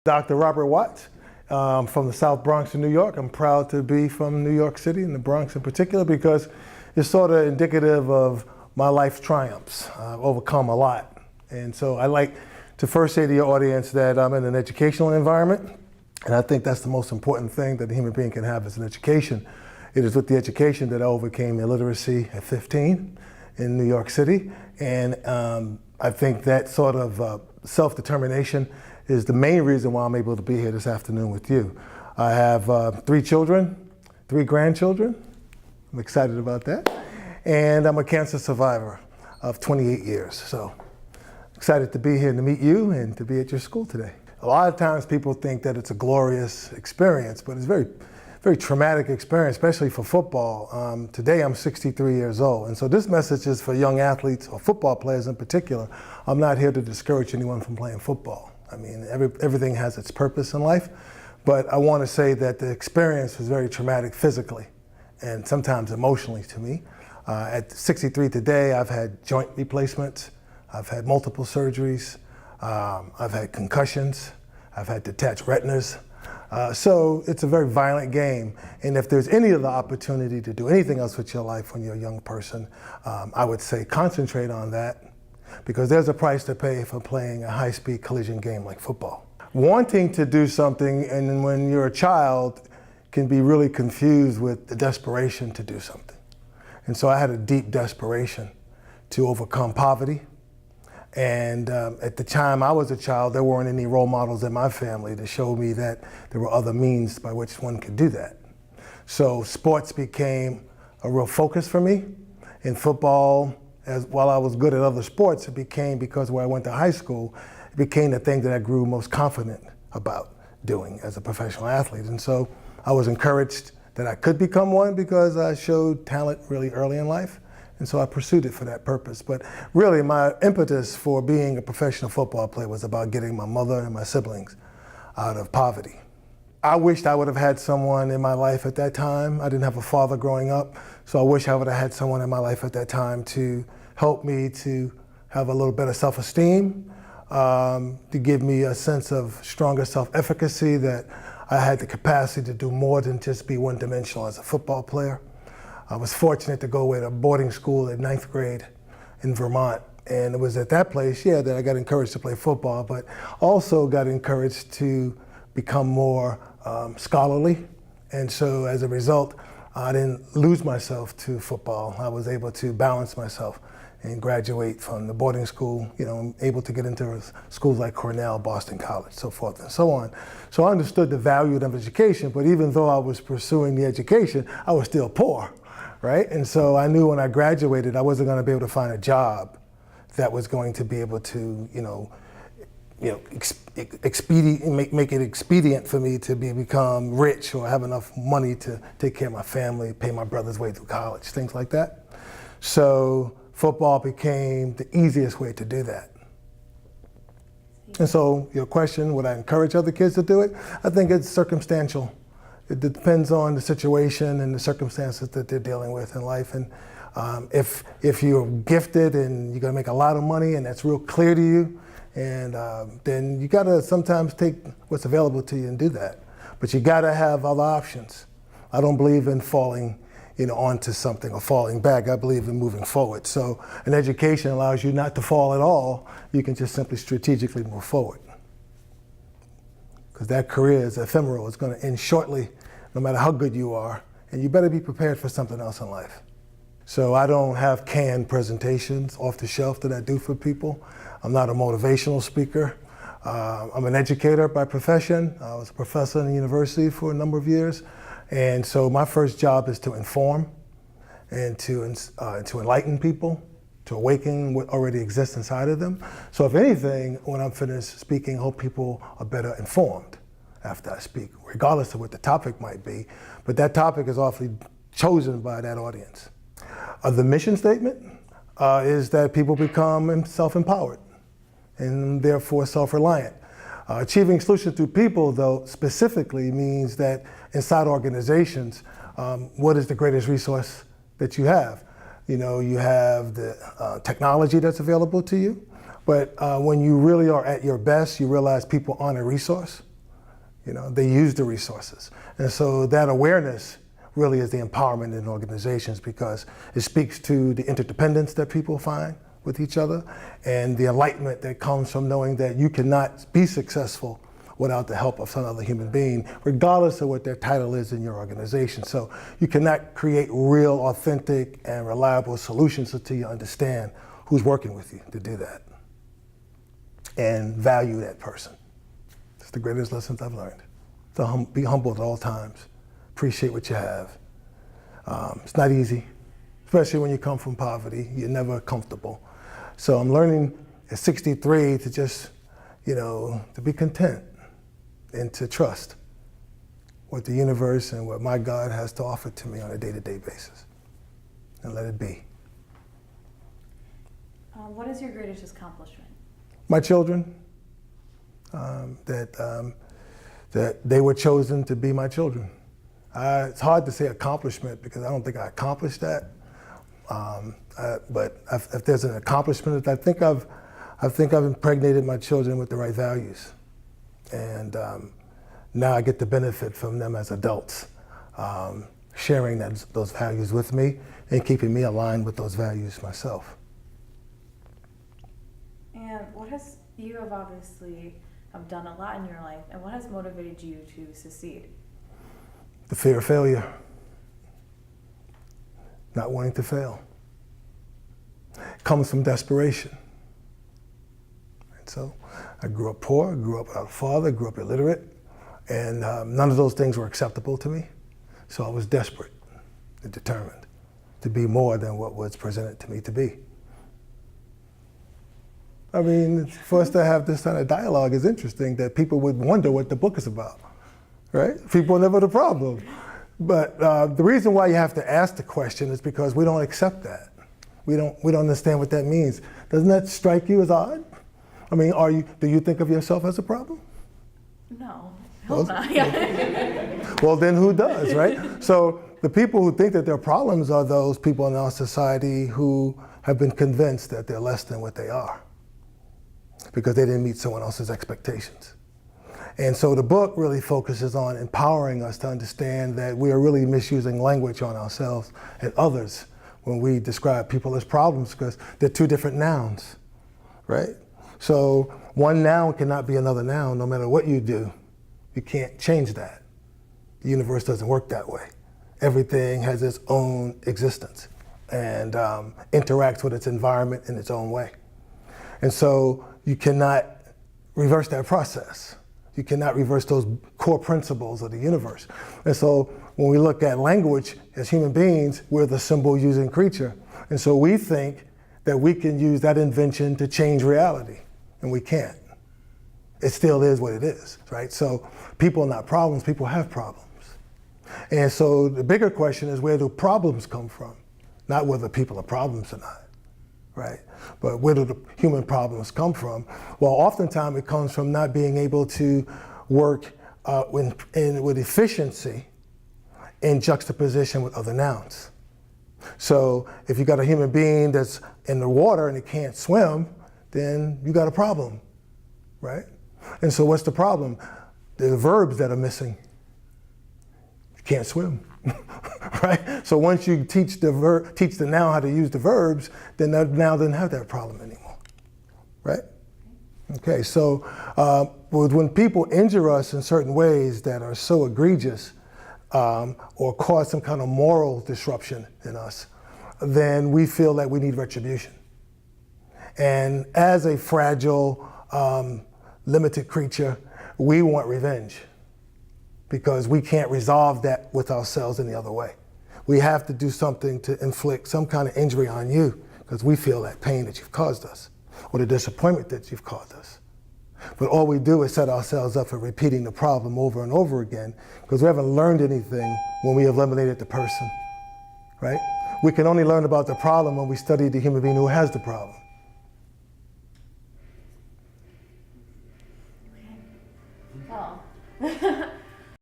Dr. Robert Watts from the South Bronx of New York. I'm proud to be from New York City, and the Bronx in particular, because it's sort of indicative of my life's triumphs. I've overcome a lot. And so I like to first say to your audience that I'm in an educational environment, and I think that's the most important thing that a human being can have is an education. It is with the education that I overcame illiteracy at 15 in New York City, and I think that sort of self-determination is the main reason why I'm able to be here this afternoon with you. I have 3 children, 3 grandchildren. I'm excited about that. And I'm a cancer survivor of 28 years. So excited to be here and to meet you and to be at your school today. A lot of times people think that it's a glorious experience, but it's a very traumatic experience, especially for football. Today I'm 63 years old, and so this message is for young athletes or football players in particular. I'm not here to discourage anyone from playing football. I mean, everything has its purpose in life, but I want to say that the experience was very traumatic physically and sometimes emotionally to me. At 63 today, I've had joint replacements, I've had multiple surgeries, I've had concussions, I've had detached retinas. So it's a very violent game, and if there's any other opportunity to do anything else with your life when you're a young person, I would say concentrate on that, because there's a price to pay for playing a high-speed collision game like football. Wanting to do something, and when you're a child, can be really confused with the desperation to do something. And so I had a deep desperation to overcome poverty. And at the time I was a child, there weren't any role models in my family to show me that there were other means by which one could do that. So sports became a real focus for me. In football, while I was good at other sports, it became, because where I went to high school, it became the thing that I grew most confident about doing as a professional athlete. And so I was encouraged that I could become one because I showed talent really early in life. And so I pursued it for that purpose. But really, my impetus for being a professional football player was about getting my mother and my siblings out of poverty. I wished I would have had someone in my life at that time. I didn't have a father growing up, so I wish I would have had someone in my life at that time to help me to have a little better self-esteem, to give me a sense of stronger self-efficacy, that I had the capacity to do more than just be one-dimensional as a football player. I was fortunate to go away to a boarding school in 9th grade in Vermont. And it was at that place, that I got encouraged to play football, but also got encouraged to become more scholarly. And so as a result, I didn't lose myself to football. I was able to balance myself and graduate from the boarding school, able to get into schools like Cornell, Boston College, so forth and so on. So I understood the value of education, but even though I was pursuing the education, I was still poor, right? And so I knew when I graduated, I wasn't gonna be able to find a job that was going to be able to, make it expedient for me to become rich or have enough money to take care of my family, pay my brother's way through college, things like that. So football became the easiest way to do that. And so your question, would I encourage other kids to do it? I think it's circumstantial. It depends on the situation and the circumstances that they're dealing with in life. And if you're gifted and you're gonna make a lot of money and that's real clear to you, and then you gotta sometimes take what's available to you and do that. But you gotta have other options. I don't believe in falling onto something or falling back. I believe in moving forward. So an education allows you not to fall at all. You can just simply strategically move forward. Because that career is ephemeral. It's going to end shortly, no matter how good you are. And you better be prepared for something else in life. So I don't have canned presentations off the shelf that I do for people. I'm not a motivational speaker. I'm an educator by profession. I was a professor in the university for a number of years. And so my first job is to inform and to enlighten people, to awaken what already exists inside of them. So if anything, when I'm finished speaking, I hope people are better informed after I speak, regardless of what the topic might be. But that topic is awfully chosen by that audience. The mission statement is that people become self-empowered and therefore self-reliant. Achieving solutions through people, though, specifically means that inside organizations, what is the greatest resource that you have? You have the technology that's available to you, but when you really are at your best, you realize people aren't a resource. They use the resources. And so that awareness really is the empowerment in organizations, because it speaks to the interdependence that people find with each other and the enlightenment that comes from knowing that you cannot be successful without the help of some other human being, regardless of what their title is in your organization. So you cannot create real, authentic, and reliable solutions until you understand who's working with you to do that and value that person. It's the greatest lessons I've learned. So be humble at all times. Appreciate what you have. It's not easy, especially when you come from poverty. You're never comfortable. So I'm learning at 63 to just, to be content and to trust what the universe and what my God has to offer to me on a day-to-day basis, and let it be. What is your greatest accomplishment? My children, that they were chosen to be my children. It's hard to say accomplishment because I don't think I accomplished that. But if there's an accomplishment, I think I've impregnated my children with the right values. And now I get to benefit from them as adults, sharing those values with me and keeping me aligned with those values myself. And you have obviously done a lot in your life, and what has motivated you to succeed? The fear of failure, not wanting to fail. It comes from desperation. And so I grew up poor, grew up without a father, grew up illiterate, and none of those things were acceptable to me. So I was desperate and determined to be more than what was presented to me to be. I mean, for us to have this kind of dialogue is interesting, that people would wonder what the book is about, right? People are never the problem. But the reason why you have to ask the question is because we don't accept that. We don't understand what that means. Doesn't that strike you as odd? I mean, do you think of yourself as a problem? No, I hope not. Yeah. Well, then who does, right? So the people who think that they're problems are those people in our society who have been convinced that they're less than what they are, because they didn't meet someone else's expectations. And so the book really focuses on empowering us to understand that we are really misusing language on ourselves and others when we describe people as problems, because they're two different nouns, right? So one noun cannot be another noun no matter what you do. You can't change that. The universe doesn't work that way. Everything has its own existence and interacts with its environment in its own way. And so you cannot reverse that process. You cannot reverse those core principles of the universe. And so when we look at language as human beings, we're the symbol-using creature. And so we think that we can use that invention to change reality, and we can't. It still is what it is, right? So people are not problems, people have problems. And so the bigger question is, where do problems come from? Not whether people are problems or not, right? But where do the human problems come from? Well, oftentimes it comes from not being able to work with efficiency in juxtaposition with other nouns. So if you got a human being that's in the water and it can't swim, then you got a problem, right? And so what's the problem? The verbs that are missing. You can't swim, right? So once you teach the noun how to use the verbs, then that now doesn't have that problem anymore, right? Okay, so when people injure us in certain ways that are so egregious or cause some kind of moral disruption in us, then we feel that we need retribution. And as a fragile, limited creature, we want revenge because we can't resolve that with ourselves any other way. We have to do something to inflict some kind of injury on you because we feel that pain that you've caused us or the disappointment that you've caused us. But all we do is set ourselves up for repeating the problem over and over again because we haven't learned anything when we eliminated the person, right? We can only learn about the problem when we study the human being who has the problem. Well,